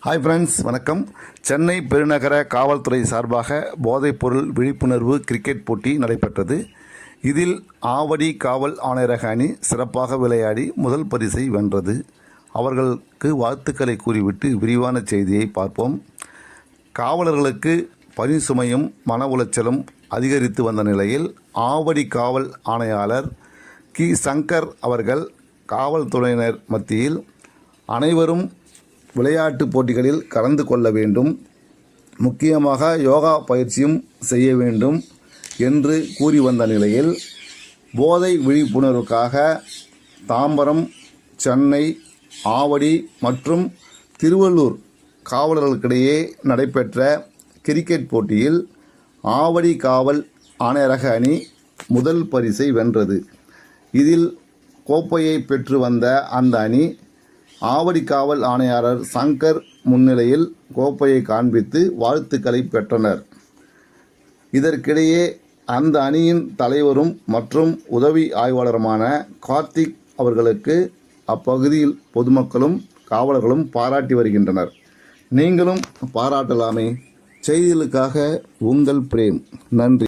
Hi friends, வணக்கம். சென்னை பெருநகர காவல்துறை சார்பாக போதைப்பொருள் விழிப்புணர்வு கிரிக்கெட் போட்டி நடைபெற்றது. இதில் ஆவடி காவல் ஆணையரக அணி சிறப்பாக விளையாடி முதல் பரிசை வென்றது. அவர்களுக்கு வாழ்த்துக்களை கூறிவிட்டு விரிவான செய்தியை பார்ப்போம். காவலர்களுக்கு பணி சுமையும் மன உளைச்சலும் அதிகரித்து வந்த நிலையில் ஆவடி காவல் ஆணையாளர் கி. சங்கர் அவர்கள் காவல்துறையினர் மத்தியில் அனைவரும் விளையாட்டு போட்டிகளில் கலந்து கொள்ள வேண்டும், முக்கியமாக யோகா பயிற்சியும் செய்ய வேண்டும் என்று கூறி வந்த நிலையில் போதை விழிப்புணர்வுக்காக தாம்பரம், சென்னை, ஆவடி மற்றும் திருவள்ளூர் காவலர்களுக்கிடையே நடைபெற்ற கிரிக்கெட் போட்டியில் ஆவடி காவல் ஆணையரக அணி முதல் பரிசை வென்றது. இதில் கோப்பையை பெற்று வந்த அந்த அணி ஆவடி காவல் ஆணையாளர் சங்கர் முன்னிலையில் கோப்பையை காண்பித்து வாழ்த்துக்களை பெற்றனர். இதற்கிடையே அந்த அணியின் தலைவரும் மற்றும் உதவி ஆய்வாளருமான கார்த்திக் அவர்களுக்கு அப்பகுதியில் பொதுமக்களும் காவலர்களும் பாராட்டி வருகின்றனர். நீங்களும் பாராட்டலாமே. செய்திகளுக்காக உங்கள் பிரேம். நன்றி.